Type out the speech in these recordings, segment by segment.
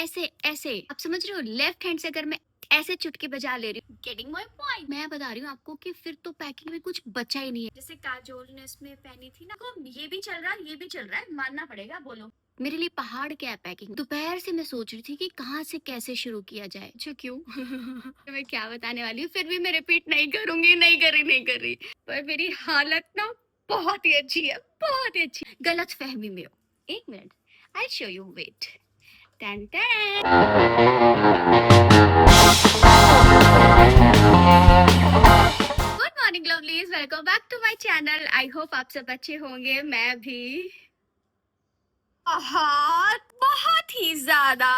ऐसे ऐसे आप समझ रहे हो, लेफ्ट हैंड से अगर मैं ऐसे चुटकी बजा ले रही हूँ, गेटिंग माय पॉइंट। मैं बता रही हूँ आपको कि फिर तो पैकिंग में कुछ बचा ही नहीं है। जैसे काजोल ने इसमें पहनी थी ना, तो ये भी चल रहा है, ये भी चल रहा है, मानना पड़ेगा। बोलो, मेरे लिए पहाड़ क्या है पैकिंग। दोपहर से मैं सोच रही थी कि कहाँ से कैसे शुरू किया जाए। अच्छा क्यों मैं क्या बताने वाली हूँ, फिर भी मैं रिपीट नहीं करूंगी, नहीं कर रही। पर मेरी हालत ना बहुत ही अच्छी है, बहुत ही अच्छी। गलत फहमी में हो, एक minute, I show you, wait. टन टन। Good morning lovelies, welcome back to my channel. I hope आप सब अच्छे होंगे, मैं भी बहुत बहुत ही ज्यादा।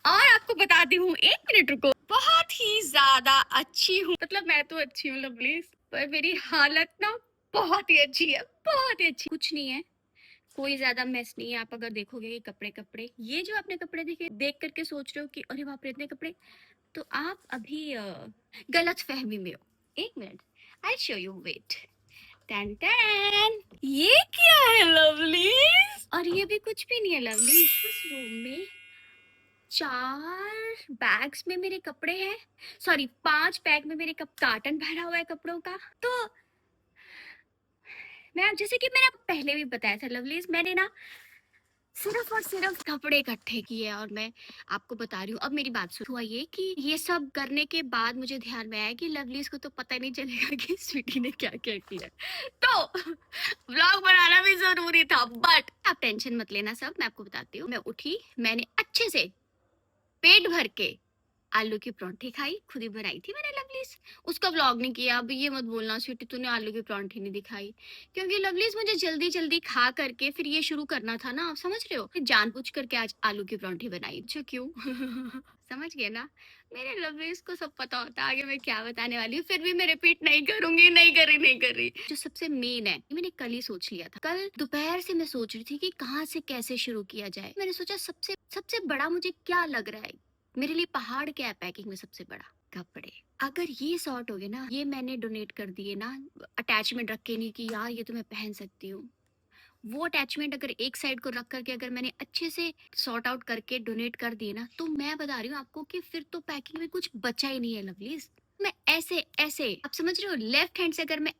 और आपको बताती हूँ, एक मिनट रुको, बहुत ही ज्यादा अच्छी हूँ। मतलब मैं तो अच्छी हूँ लवलीज, पर मेरी हालत ना बहुत ही अच्छी है, बहुत ही अच्छी। कुछ नहीं है, कोई ज्यादा मेस नहीं है। आप अगर देखोगे कि कपड़े कपड़े ये जो आपने कपड़े देखे, देख करके सोच रहे हो कि अरे बाप रे इतने कपड़े, तो आप अभी गलत फहमी में हो। एक minute, I show you, wait. टन टन। ये क्या है लवलीज? और ये भी कुछ भी नहीं है लवलीज। इस रूम में 4 बैग्स में मेरे कपड़े हैं, सॉरी 5 बैग में मेरे कार्टन भरा हुआ है कपड़ों का। तो मैं, जैसे कि मैंने पहले भी बताया था लवलीज, मैंने ना सिर्फ और सिर्फ कपड़े इकट्ठे किए। और मैं आपको बता रही हूँ, अब मेरी बात सुन। हुआ ये कि ये सब करने के बाद मुझे ध्यान में आया कि लवलीज को तो पता नहीं चलेगा कि स्वीटी ने क्या क्या किया, तो व्लॉग बनाना भी जरूरी था। बट आप टेंशन मत लेना, सब मैं आपको बताती हूँ। मैं उठी, मैंने अच्छे से पेट भर के आलू की परांठी खाई, खुद ही बनाई थी मैंने लवलीज। उसका व्लॉग नहीं किया। अब ये मत बोलना स्वीटी तूने आलू की परांठी नहीं दिखाई, क्योंकि लवलीज मुझे जल्दी जल्दी खा करके फिर ये शुरू करना था ना, आप समझ रहे हो। जानबूझ करके आज आलू की परांठी बनाई। अच्छा क्यों समझ गए ना, मेरे लवलीज को सब पता होता है आगे मैं क्या बताने वाली हूँ। फिर भी मैं रिपीट नहीं करूंगी, नहीं कर रही। जो सबसे मेन है, मैंने कल ही सोच लिया था। कल दोपहर से मैं सोच रही थी कि कहाँ से कैसे शुरू किया जाए। मैंने सोचा सबसे सबसे बड़ा मुझे क्या लग रहा है, मेरे लिए पहाड़ क्या है पैकिंग में सबसे बड़ा, कपड़े। अगर ये सॉर्ट हो गए ना, ये मैंने डोनेट कर दिए ना, अटैचमेंट रख के नहीं कि यार ये तो मैं पहन सकती हूँ, वो अटैचमेंट अगर एक साइड को रख करके अगर मैंने अच्छे से सॉर्ट आउट करके डोनेट कर दिए ना, तो मैं बता रही हूँ आपको कि फिर तो पैकिंग में कुछ बचा ही नहीं है लवलीज। मैं ऐसे ऐसे आप समझ रहे हो, लेफ्ट हैंड से अगर मैं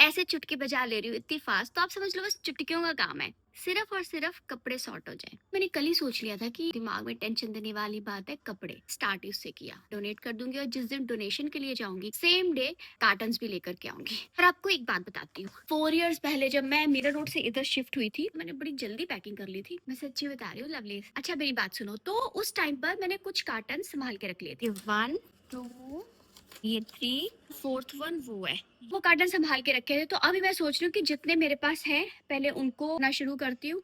ऐसे चुटकी बजा ले रही हूँ इतनी फास्ट, तो आप समझ लो बस चुटकियों का काम है, सिर्फ और सिर्फ कपड़े सॉर्ट हो जाए। मैंने कल ही सोच लिया था कि दिमाग में टेंशन देने वाली बात है, कपड़े स्टार्ट ही उससे किया, डोनेट कर दूंगी। और जिस दिन डोनेशन के लिए जाऊंगी सेम डे कार्टन्स भी लेकर के आऊंगी। पर आपको एक बात बताती हूँ, 4 इयर्स पहले जब मैं मीरा रोड से इधर शिफ्ट हुई थी, मैंने बड़ी जल्दी पैकिंग कर ली थी, मैं सच्ची बता रही हूँ लवलीज। अच्छा मेरी बात सुनो, तो उस टाइम पर मैंने कुछ कार्टन संभाल के रख लिए थे, 1 2 ये 3, 4th वन वो है, वो कार्टन संभाल के रखे थे। तो अभी मैं सोच रही हूँ कि जितने मेरे पास है पहले उनको ना शुरू करती हूँ,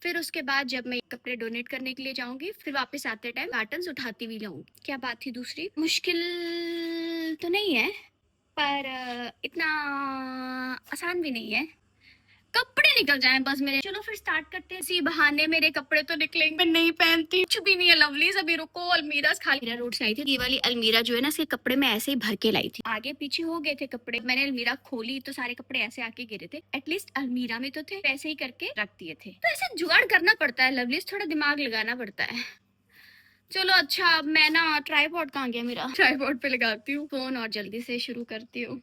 फिर उसके बाद जब मैं कपड़े डोनेट करने के लिए जाऊंगी, फिर वापस आते टाइम कार्टन्स उठाती भी लाऊंगी। क्या बात थी दूसरी, मुश्किल तो नहीं है, पर इतना आसान भी नहीं है, कपड़े निकल जाएं बस मेरे। चलो फिर स्टार्ट करते हैं, इसी बहाने मेरे कपड़े तो निकलेंगे। मैं नहीं पहनती कुछ भी नहीं है लवलीज, अभी रुको। अलमीरा खाली, मीरा रोड से आई थी, ये वाली अलमीरा जो है ना, इसके कपड़े मैं ऐसे ही भर के लाई थी, आगे पीछे हो गए थे कपड़े। मैंने अलमीरा खोली तो सारे कपड़े ऐसे आके गिरे थे, एटलीस्ट अलमीरा में तो थे, ऐसे ही करके रख दिए थे। तो ऐसे जुगाड़ करना पड़ता है लवलीज, थोड़ा दिमाग लगाना पड़ता है। चलो अच्छा, अब मैं ना ट्राइपॉड कहाँ गया मेरा, ट्राइपॉड पे लगाती हूँ फोन और जल्दी से शुरू करती हूँ।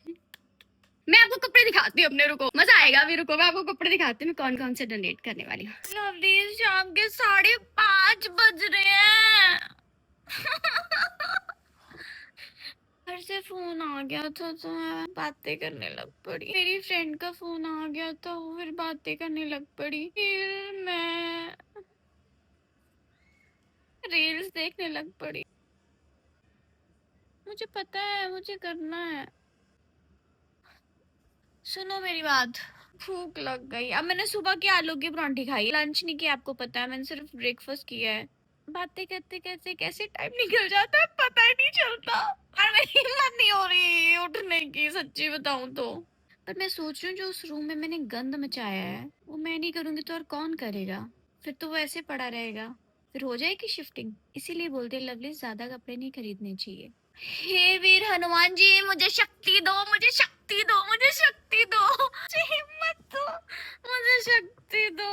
मैं आपको कपड़े दिखाती हूँ अपने, रुको मजा आएगा अभी, रुको मैं आपको कपड़े दिखाती हूँ कौन कौन से डोनेट करने वाली हूँ। लवलीज शाम के 5:30 बज रहे हैं घर से फोन आ गया था तो मैं बातें करने लग पड़ी, मेरी फ्रेंड का फोन आ गया था, फिर बातें करने लग पड़ी, फिर मैं रील्स देखने लग पड़ी। मुझे पता है मुझे करना है, सुनो मेरी बात, भूख लग गई। अब मैंने सुबह की आलू की परांठी खाई, लंच नहीं किया, आपको पता है, मैंने सिर्फ ब्रेकफास्ट किया है। बातें करते करते कैसे टाइम निकल जाता है पता ही नहीं चलता, और मेरी हिम्मत नहीं हो रही उठने की, सच्ची बताऊं तो। पर मैं सोच रही हूँ जो उस रूम में मैंने गंद मचाया है वो मैं नहीं करूंगी तो और कौन करेगा, फिर तो वो ऐसे पड़ा रहेगा, फिर हो जाएगी शिफ्टिंग। इसीलिए बोलते हैं लवली ज्यादा कपड़े नहीं खरीदने चाहिए। हे वीर हनुमान जी मुझे शक्ति दो, मुझे शक्ति दो, मुझे शक्ति दो, मुझे हिम्मत दो, मुझे शक्ति दो।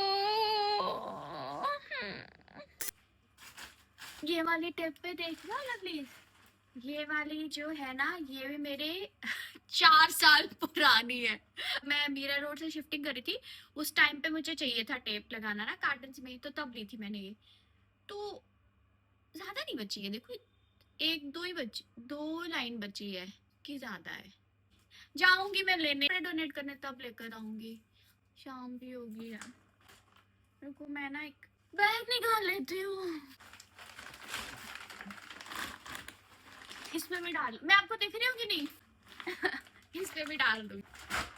ये वाली टिप पे देखना लवली, ये वाली जो है ना, ये भी मेरे 4 साल पुरानी है। मैं मीरा रोड से शिफ्टिंग करी थी, उस टाइम पे मुझे चाहिए था टेप लगाना ना कार्टन्स में, तो तब ली थी मैंने ये। तो ज्यादा नहीं बची है, देखो एक दो ही बची, 2 लाइन बची है कि ज्यादा है। जाऊंगी मैं लेने, डोनेट करने, तब लेकर आऊंगी। शाम भी होगी यार, रुको मैं ना एक बैग निकाल लेती हूँ। इसमें भी डाल, मैं आपको दिख रही हूँ कि नहीं? इसमें भी डाल दूँ।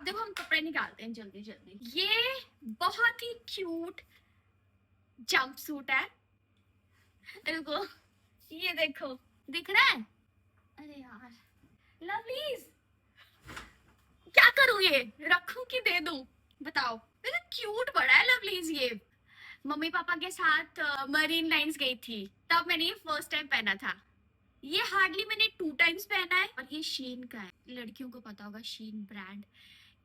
देखो हम कपड़े निकालते हैं जल्दी जल्दी। ये बहुत ही क्यूट जंप सूट है, रुको, ये देखो, दिख रहा है? अरे यार लवलीज, क्या करूँ, ये रखूं कि दे दूं, बताओ। मेरा क्यूट बड़ा है लवलीज ये। मम्मी पापा के साथ मरीन लाइंस गई थी, तब मैंने ये फर्स्ट टाइम पहना था। ये हार्डली मैंने 2 टाइम्स पहना है, और ये शीन का है। लड़कियों को पता होगा शीन ब्रांड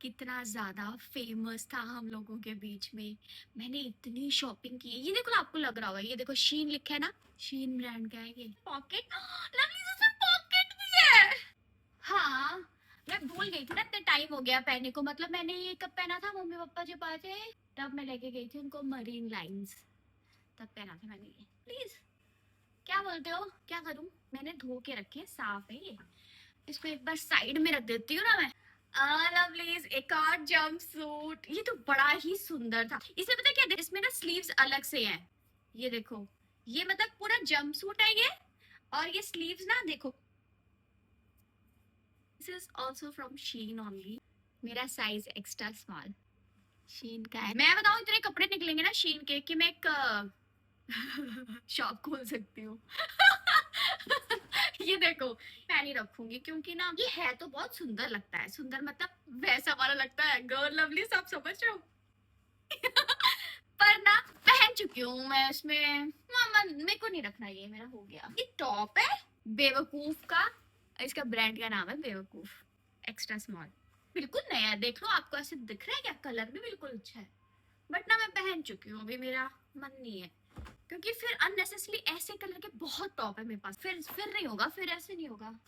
कितना ज्यादा फेमस था हम लोगों के बीच में। मैंने इतनी शॉपिंग की है। ये देखो, आपको लग रहा होगा, ये देखो शीन लिखा है ना, शीन ब्रांड का है ये। पॉकेट, लवली इसमें पॉकेट भी है। हाँ, मैं भूल गई थी ना, इतने टाइम हो गया पहने को। मतलब मैंने ये कब पहना था, मम्मी पापा जब आए थे तब मैं लेके गई थी उनको मरीन लाइंस, तब पहना था मैंने ये। प्लीज, क्या बोलते हो, क्या करूं? मैंने धो के रखे हैं, साफ है ये। इसको एक बार साइड में रख देती हूँ ना मैं। लवलीज, एक और जंप सूट, ये तो बड़ा ही सुंदर था। इसे पता है क्या, इसमें ना स्लीव्स अलग से हैं, ये देखो। ये मतलब पूरा जंप सूट है ये, और ये स्लीव्स ना देखो। This is also from Shein only, मेरा साइज एक्स्ट्रा स्मॉल, शीन का है। मैं बताऊं, इतने कपड़े निकलेंगे ना शीन के कि मैं एक शॉप खोल सकती हूँ। ये देखो, मैं नहीं रखूंगी क्योंकि ना ये है तो बहुत सुंदर लगता है, सुंदर मतलब वैसा वाला लगता है, गर्ल लवली सब समझ रहे हो। पर ना पहन चुकी हूँ मैं इसमें, मामा मेरे को नहीं रखना, ये मेरा हो गया। ये टॉप है बेवकूफ का, इसका ब्रांड का नाम है बेवकूफ, एक्स्ट्रा स्मॉल। बिल्कुल नया है, देख लो, आपको ऐसे दिख रहा है क्या? कलर भी बिल्कुल अच्छा है। बट ना मैं पहन चुकी हूँ, अभी मेरा मन नहीं है, क्योंकि फिर अननेसेसरी ऐसे कलर के बहुत टॉप है मेरे पास, फिर नहीं होगा, फिर ऐसे नहीं होगा।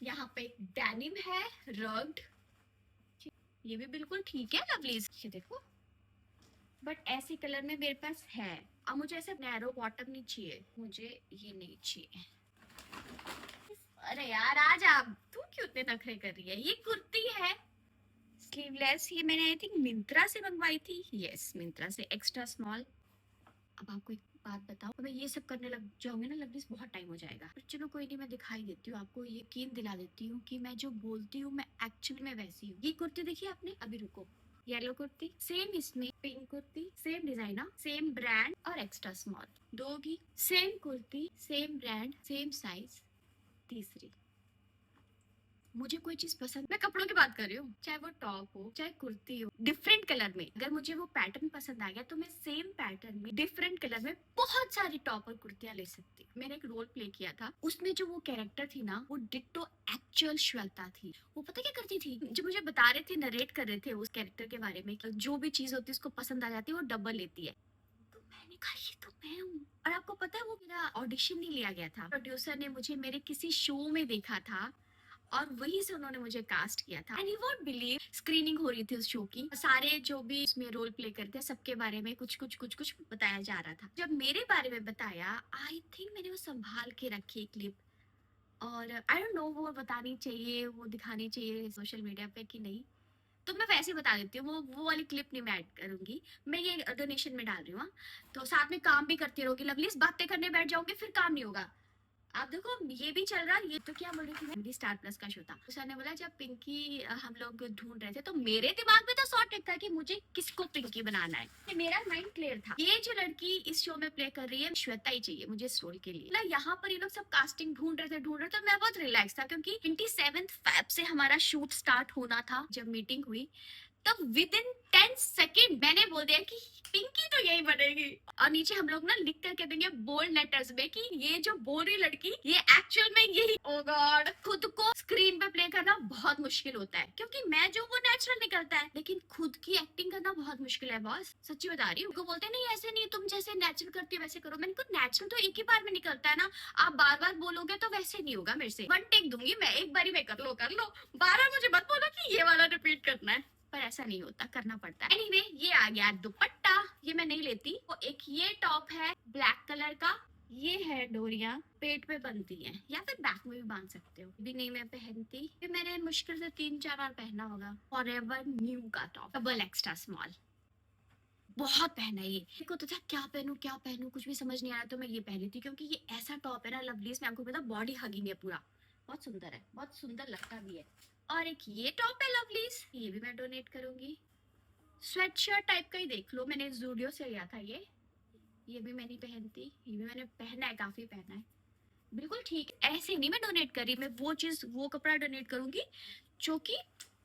यहाँ पे एक डेनिम है रग्ड, ये भी बिल्कुल ठीक है लवलीज, ये देखो। बट ऐसे कलर में मेरे पास है। अब मुझे ऐसे नैरो बॉटम नहीं चाहिए, मुझे ये नहीं चाहिए। अरे यार आज आप, तू क्यों इतने नखरे कर रही है? ये कुर्ती है स्लीवलेस, ये मैंने आई थिंक मिंत्रा से मंगवाई थी, यस मिंत्रा से, एक्स्ट्रा स्मॉल। अब आपको एक बात बताओ, मैं ये सब करने लग जाऊंगी ना लवलीज, बहुत टाइम हो जाएगा। पर चलो कोई नहीं, मैं दिखाई देती हूँ आपको, यकीन दिला देती हूँ कि मैं जो बोलती हूँ मैं एक्चुअली में वैसी हूँ। ये कुर्ती देखी आपने? अभी रुको, येलो कुर्ती सेम, इसमें pink kurti same designer, same brand और एक्स्ट्रा स्मॉल। दो भी same kurti, same brand, same size. तीसरी, मुझे कोई चीज पसंद, मैं कपड़ों की बात कर रही हूँ, चाहे वो टॉप हो चाहे कुर्ती हो, डिफरेंट कलर में अगर मुझे वो पैटर्न पसंद आ गया तो मैं सेम पैटर्न में डिफरेंट कलर में बहुत सारी टॉप और कुर्तियां ले सकती हूँ। मैंने एक रोल प्ले किया था, उसमें जो वो कैरेक्टर थी ना, वो डिट्टो एक्चुअल श्वेता थी। वो पता क्या करती थी, जो मुझे बता रहे थे, नरेट कर रहे थे उस कैरेक्टर के बारे में, जो भी चीज होती है उसको पसंद आ जाती है, वो डबल लेती है। तो मैंने कहा ये तो मैं हूँ। और आपको पता है, वो मेरा ऑडिशन नहीं लिया गया था, प्रोड्यूसर ने मुझे मेरे किसी शो में देखा था और वहीं से उन्होंने मुझे कास्ट किया था। And you won't believe, screening हो रही थी उस शो की, सारे जो भी उसमें रोल प्ले करते हैं सबके बारे में कुछ कुछ कुछ कुछ बताया जा रहा था। जब मेरे बारे में बताया, आई थिंक मैंने वो संभाल के रखी क्लिप, और आई डोंट नो वो बतानी चाहिए, वो दिखानी चाहिए सोशल मीडिया पे कि नहीं, तो मैं वैसे बता देती हूँ, वो वाली क्लिप नहीं मैं ऐड करूंगी, मैं ये डोनेशन में डाल रही हूँ। तो साथ में काम भी करती रहोगी लवली, बातें करने बैठ जाओगे फिर काम नहीं होगा। आप देखो ये भी चल रहा है, ये तो क्या बोल रही थी मैं, स्टार प्लस का शो था, सर ने बोला जब पिंकी हम लोग ढूंढ रहे थे, तो मेरे दिमाग में तो सॉर्ट था कि मुझे किसको पिंकी बनाना है, मेरा माइंड क्लियर था, ये जो लड़की इस शो में प्ले कर रही है श्वेता ही चाहिए मुझे इस रोल के लिए। मतलब यहाँ पर ये लोग सब कास्टिंग ढूंढ रहे थे, तो मैं बहुत रिलैक्स था, क्योंकि 27 फेब से हमारा शूट स्टार्ट होना था जब मीटिंग हुई। तो विद इन 10 सेकेंड मैंने बोल दिया कि पिंकी तो यही बनेगी। और नीचे हम लोग ना लिख करके देंगे बोल्ड लेटर्स में कि ये जो बोल रही लड़की ये एक्चुअल में यही। ओ गॉड, खुद को स्क्रीन पे प्ले करना बहुत मुश्किल होता है क्योंकि मैं जो वो नेचुरल निकलता है, लेकिन खुद की एक्टिंग करना बहुत मुश्किल है बॉस, सच्ची बता रही हूँ। बोलते नहीं ऐसे नहीं, तुम जैसे नेचुरल करती हो वैसे करो। मैंने कहा नेचुरल तो एक ही बार में निकलता है ना, आप बार बार बोलोगे तो वैसे नहीं होगा मेरे से। 1 टेक दूंगी मैं, एक बारी में कर लो, बार मुझे मत बोलो कि ये वाला रिपीट करना है, पर ऐसा नहीं होता, करना पड़ता है। एनीवे, ये आ गया दुपट्टा, ये मैं नहीं लेती। वो एक ये टॉप है ब्लैक कलर का, ये है डोरियां पेट पे बनती हैं या फिर बैक में भी बांध सकते हो, भी नहीं मैं पहनती। ये मैंने मुश्किल से 3-4 बार पहना होगा। फॉरएवर न्यू का टॉप, डबल एक्स्ट्रा स्मॉल, बहुत पहना ये। मेरे को तो था क्या पहनूं कुछ भी समझ नहीं आ रहा, तो मैं ये पहनी थी क्योंकि ये ऐसा टॉप है ना लवलीज में, आपको पता बॉडी हगिंग है पूरा, बहुत सुंदर है, बहुत सुंदर लगता भी है। और एक ये टॉप है लवलीज, ये भी मैं डोनेट करूंगी। स्वेटशर्ट टाइप का ही देख लो, मैंने जूडियो से लिया था ये भी मैं नहीं पहनती, ये भी मैंने पहना है, काफी पहना है, बिल्कुल ठीक। ऐसे नहीं मैं डोनेट करी, मैं वो चीज वो कपड़ा डोनेट करूंगी जो कि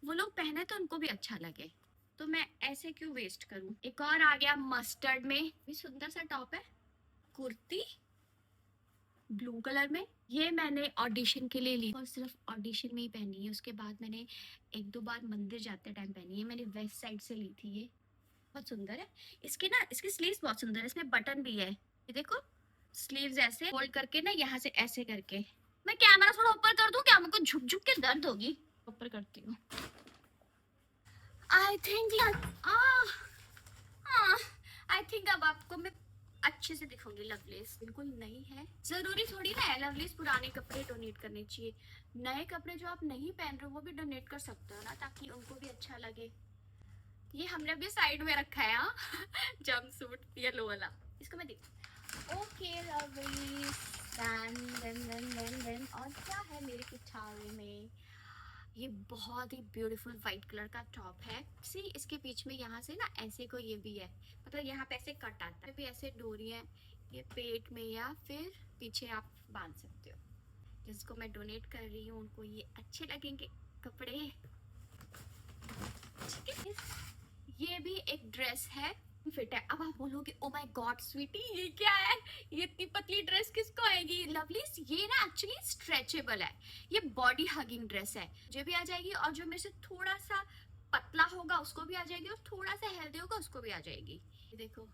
वो लोग पहने तो उनको भी अच्छा लगे, तो मैं ऐसे क्यों वेस्ट करूं। एक और आ गया मस्टर्ड में, भी सुंदर सा टॉप है, कुर्ती ब्लू कलर में। ये मैंने ऑडिशन के लिए ली और सिर्फ ऑडिशन में ही पहनी है, उसके बाद मैंने 1-2 बार मंदिर जाते टाइम पहनी है। मैंने वेस्ट साइड से ली थी, ये बहुत सुंदर है। इसके ना इसकी स्लीव्स बहुत सुंदर है, इसमें बटन भी है, ये देखो स्लीव्स ऐसे फोल्ड करके ना, यहाँ से ऐसे करके। मैं कैमरा थोड़ा ऊपर कर दूं क्या, मुझको झुक झुक के दर्द होगी, ऊपर करती हूँ। आई थिंक आई थिंक अब आपको मैं अच्छे से दिखाऊंगी। लवलीज बिल्कुल नई है, जरूरी थोड़ी ना है लवलीज पुराने कपड़े डोनेट करने चाहिए, नए कपड़े जो आप नहीं पहन रहे हो वो भी डोनेट कर सकते हो ना, ताकि उनको भी अच्छा लगे। ये हमने भी साइड में रखा है, जंप सूट येलो वाला, इसको मैं देख। ओके लवलीज, देन और क्या है मेरे किठारे में, ये बहुत ही ब्यूटीफुल व्हाइट कलर का टॉप है। सी इसके बीच में यहाँ से ना ऐसे को ये भी है, मतलब यहाँ पे ऐसे कट आता है, भी ऐसे डोरी है, ये पेट में या फिर पीछे आप बांध सकते हो। जिसको मैं डोनेट कर रही हूँ उनको ये अच्छे लगेंगे कपड़े, ठीक है। ये भी एक ड्रेस है, फिट है। अब आप बोलोगे ओ माय गॉड स्वीटी ये क्या है, ये इतनी पतली ड्रेस किसको आएगी। लवलीज ये ना एक्चुअली स्ट्रेचेबल है, ये बॉडी हगिंग ड्रेस है, जो भी आ जाएगी, और जो मेरे से थोड़ा सा पतला होगा उसको भी आ जाएगी, और थोड़ा सा हेल्दी होगा उसको भी आ जाएगी। ये देखो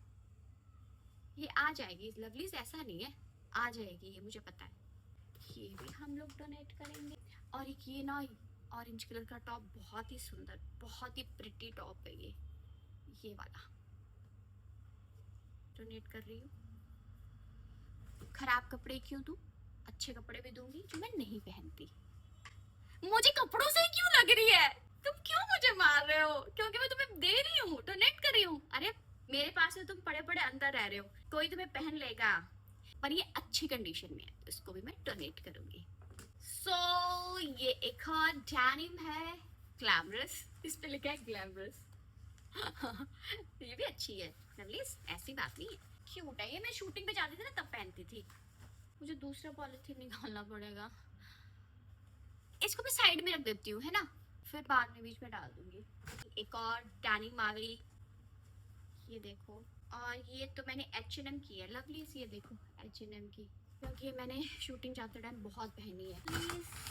ये आ जाएगी लवलीज, ऐसा नहीं है, आ जाएगी, ये मुझे पता है। ये भी हम लोग डोनेट करेंगे। और एक ये ना ऑरेंज कलर का टॉप, बहुत ही सुंदर, बहुत ही प्रिटी टॉप है ये वाला डोनेट कर रही हूँ। खराब कपड़े क्यों दूं, अच्छे कपड़े भी दूंगी जो मैं नहीं पहनती। मुझे कपड़ों से क्यों लग रही है, तुम क्यों मुझे मार रहे हो, क्योंकि मैं तुम्हें दे रही हूँ, डोनेट कर रही हूँ। अरे मेरे पास है, तुम पड़े पड़े अंदर रह रहे हो, कोई तुम्हें पहन लेगा, पर ये अच्छी कंडीशन में है तो इसको भी मैं डोनेट करूंगी। सो ये एक और डेनिम है, ग्लैमरस, इस पे लिखा है ग्लैमरस। ये भी अच्छी है लवलीज, ऐसी बात नहीं है, क्यूट है ये। मैं शूटिंग पे जाती थी ना तब पहनती थी। मुझे दूसरा पॉलिथीन निकालना पड़ेगा, इसको मैं साइड में रख देती हूँ, है ना, फिर बाद में बीच में डाल दूंगी। एक और डेनिम आ गई, ये देखो। और ये तो मैंने H&M की है लवलीज, ये देखो H&M की, क्योंकि ये मैंने शूटिंग जाते टाइम बहुत पहनी है।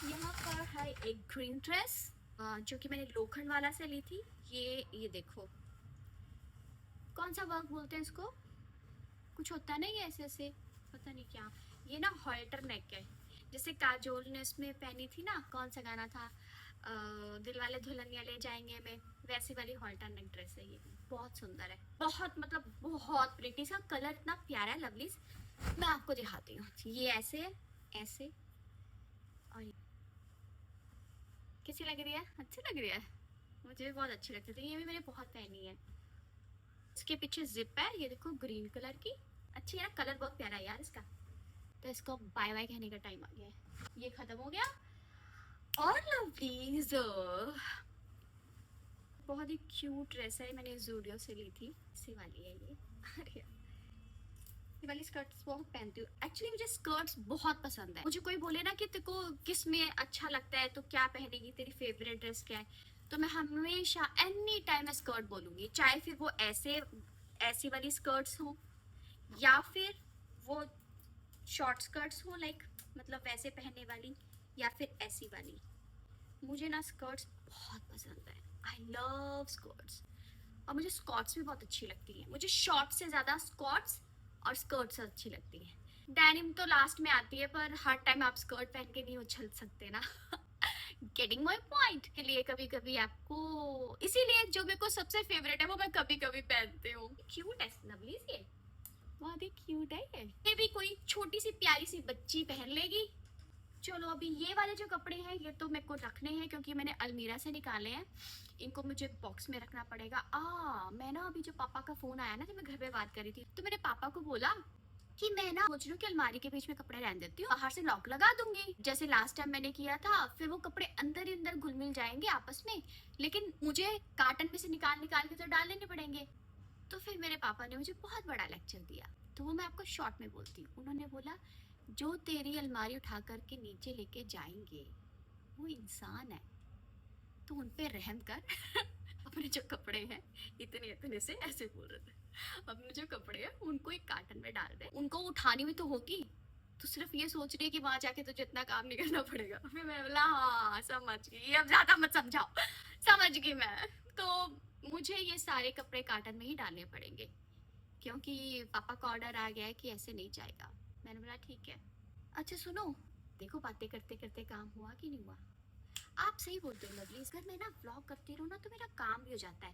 यहाँ पर है एक ग्रीन ड्रेस जो कि मैंने लोखंड वाला से ली थी। ये देखो, कौन सा वर्क बोलते हैं इसको, कुछ होता है ना ये ऐसे ऐसे, पता नहीं क्या। ये ना हॉल्टर नेक है, जैसे काजोल ने इसमें पहनी थी ना, कौन सा गाना था, दिल वाले दुल्हनिया ले जाएंगे में, वैसी वाली हॉल्टर नेक ड्रेस है। ये बहुत सुंदर है, बहुत मतलब बहुत प्रिटी, सा कलर इतना प्यारा है लवलीज, मैं आपको दिखाती हूँ। ये ऐसे ऐसे, और कैसी लग रही है, अच्छी लग रही है, मुझे भी बहुत अच्छी लगती थी, ये भी मैंने बहुत पहनी है। इसके पीछे जिप है, ये देखो ग्रीन कलर की, अच्छी है ना, कलर बहुत प्यारा है यार इसका। तो इसको बाय बाय कहने का टाइम आ गया है, ये खत्म हो गया। और लवलीज बहुत ही क्यूट ड्रेस है, मैंने जूडियो से ली थी, इसी वाली है ये। अरे ये वाली स्कर्ट्स बहुत पहनती हूँ, एक्चुअली मुझे स्कर्ट्स बहुत पसंद है। मुझे कोई बोले ना कि तेरे को किस में अच्छा लगता है तो क्या पहनेगी, तेरी फेवरेट ड्रेस क्या है, तो मैं हमेशा एनी टाइम स्कर्ट बोलूंगी, चाहे फिर वो ऐसी वाली स्कर्ट्स हो या फिर वो शॉर्ट स्कर्ट्स हो, लाइक मतलब वैसे पहनने वाली, या फिर ऐसी वाली। मुझे ना स्कर्ट्स बहुत पसंद है, आई लव स्कर्ट्स। और मुझे स्कर्ट्स भी बहुत अच्छी लगती हैं, मुझे शॉर्ट से ज़्यादा स्कर्ट्स और स्कर्ट्स अच्छी लगती हैं। डेनिम तो लास्ट में आती है, पर हर टाइम आप स्कर्ट पहन के नहीं उछल सकते ना। गेटिंग माई पॉइंट के लिए कभी कभी आपको, इसीलिए जो मेरे को सबसे फेवरेट है वो मैं कभी कभी पहनती हूँ। क्यूट है लवली, ये बहुत ही क्यूट है। ये भी कोई छोटी सी प्यारी सी बच्ची पहन लेगी। चलो अभी ये वाले जो कपड़े हैं ये तो मेरे को रखने हैं, क्योंकि मैंने अलमीरा से निकाले हैं, इनको मुझे बॉक्स में रखना पड़ेगा। मैं ना अभी जो पापा का फोन आया ना, जब मैं घर पे बात कर रही थी, तो मैंने पापा को बोला कि मैं ना सोच रही हूँ कि अलमारी के बीच में कपड़े रहने देती हूँ, बाहर से लॉक लगा दूंगी जैसे लास्ट टाइम मैंने किया था। फिर वो कपड़े अंदर ही अंदर घुल मिल जाएंगे आपस में, लेकिन मुझे कार्टन में से निकाल निकाल के तो डालने पड़ेंगे। तो फिर मेरे पापा ने मुझे बहुत बड़ा लेक्चर दिया, तो वो मैं आपको शॉर्ट में बोलती हूँ। उन्होंने बोला, जो तेरी अलमारी उठा करके नीचे लेके जाएंगे वो इंसान है, तो उन पे रहम कर। अपने जो कपड़े हैं इतने इतने से, ऐसे बोल रहे थे, अपने जो कपड़े हैं उनको एक कार्टन में डाल दे, उनको उठानी भी तो होगी, तो सिर्फ ये सोच रही है कि वहां जाके तुझे इतना काम नहीं करना पड़ेगा। फिर मैं बोला हाँ समझ गई, अब ज्यादा मत समझाओ, समझ गई मैं। तो मुझे ये सारे कपड़े कार्टन में ही डालने पड़ेंगे, क्योंकि पापा का ऑर्डर आ गया है कि ऐसे नहीं जाएगा। मैंने बोला ठीक है। अच्छा सुनो, देखो बातें करते करते काम हुआ कि नहीं हुआ। आप सही बोलते हो लवली, अगर मैं ना व्लॉग करती रहूँ ना तो मेरा काम भी हो जाता है,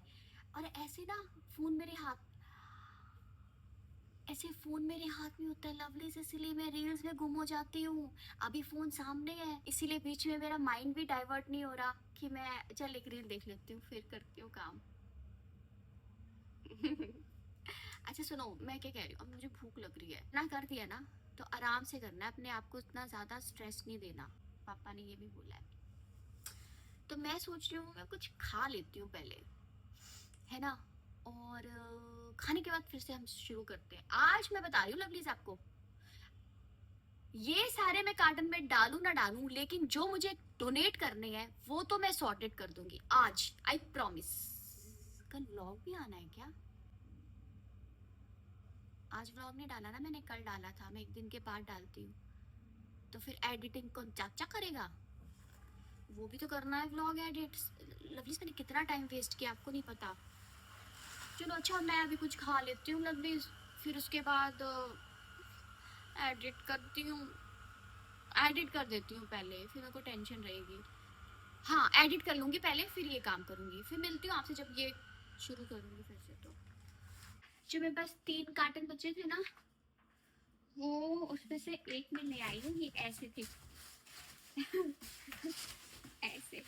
और ऐसे ना फोन मेरे हाथ में होता है लवली, इसलिए मैं रील्स में गुम हो जाती हूँ। अभी फोन सामने है, इसीलिए बीच में मेरा माइंड भी डाइवर्ट नहीं हो रहा कि मैं चल एक रील देख लेती हूँ फिर करती हूँ काम। अच्छा सुनो, मैं क्या कह रही हूँ, अब मुझे भूख लग रही है ना, कर दिया ना तो आराम से करना है, अपने आप को इतना ज्यादा स्ट्रेस नहीं देना, पापा ने ये भी बोला है। तो मैं सोच रही हूँ मैं कुछ खा लेती हूँ पहले, है ना, और खाने के बाद फिर से हम शुरू करते हैं। आज मैं बता रही हूँ लवलीज आपको, ये सारे मैं कार्टन में डालू ना डालू, लेकिन जो मुझे डोनेट करने हैं वो तो मैं सॉर्टेड कर दूंगी आज, आई प्रॉमिस। कल व्लॉग भी आना है क्या? आज व्लॉग नहीं डाला ना मैंने, कल डाला था, मैं एक दिन के बाद डालती हूँ। तो फिर एडिटिंग कौन चाचा करेगा? वो भी तो करना है व्लॉग एडिट। लवलीज मैंने कितना टाइम वेस्ट किया आपको नहीं पता। चलो अच्छा मैं अभी कुछ खा लेती हूँ लवलीज, फिर उसके बाद एडिट करती हूँ, एडिट कर देती हूँ पहले, फिर मेरे को टेंशन रहेगी। हाँ एडिट कर लूँगी पहले, फिर ये काम करूँगी, फिर मिलती हूँ आपसे जब ये शुरू करूँगी फिर से। तो जो मेरे पास 3 कार्टन बचे थे ना, वो उसमें से एक में ले आई हूँ, ये ऐसे थे। ऐसे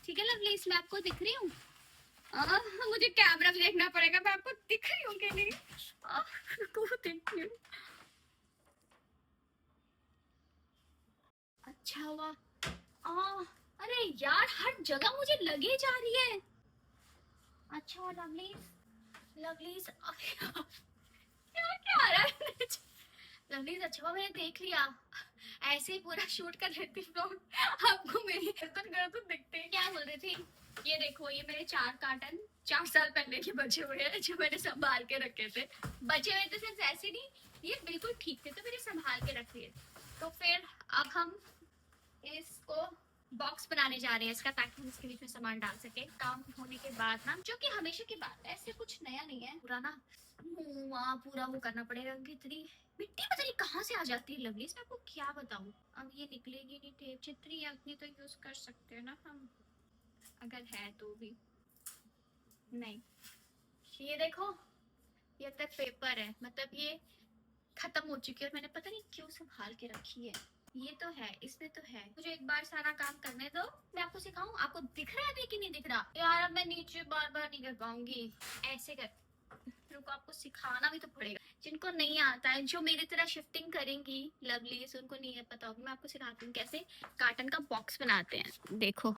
ठीक है लवली, इसमें आपको दिख रही हूँ? मुझे कैमरा में देखना पड़ेगा, मैं आपको दिख रही हूँ कि नहीं। देखती हूँ। अच्छा हुआ। अरे यार हर जगह मुझे लगे जा रही है। अच्छा लवली, लवलीज क्या क्या आ रहा है? लवलीज अच्छा हुआ मैंने देख लिया, ऐसे ही पूरा शूट कर लेती व्लॉग, आपको मेरी गर्दन दिखते हैं। क्या बोल रही थी? ये देखो, ये मेरे 4 कार्टन 4 साल पहले के बचे हुए हैं, जो मैंने संभाल के रखे थे। बचे हुए तो सिर्फ ऐसे नहीं, ये बिल्कुल ठीक थे तो मैंने संभाल के रख दिए। तो फिर अब हम इसको बॉक्स बनाने जा रहे हैं इसका, ताकि हम इसके बीच में सामान डाल सके काम होने के बाद ना, जो कि हमेशा की बात है, ऐसे कुछ नया नहीं है। पूरा ना वहाँ पूरा वो करना पड़ेगा, क्योंकि इतनी मिट्टी पता नहीं कहाँ से आ जाती है लवली, मैं आपको क्या बताऊँ। अब ये निकलेगी नहीं टेप, जितनी है उतनी तो यूज कर सकते हैं ना हम, अगर है तो भी। नहीं ये देखो, ये तक पेपर है, मतलब ये खत्म हो चुकी है, और मैंने पता नहीं क्यों संभाल के रखी है। ये तो है, इसमें तो है। मुझे एक बार सारा काम करने दो, मैं आपको सिखाऊं। आपको दिख रहा है अभी कि नहीं दिख रहा? यार अब मैं नीचे बार बार नहीं कर पाऊंगी, ऐसे कर, रुको आपको सिखाना भी तो पड़ेगा। जिनको नहीं आता है, जो मेरी तरह शिफ्टिंग करेंगी लवलीज, उनको नहीं पता होगा, मैं आपको सिखाती हूँ कैसे कार्टन का बॉक्स बनाते हैं। देखो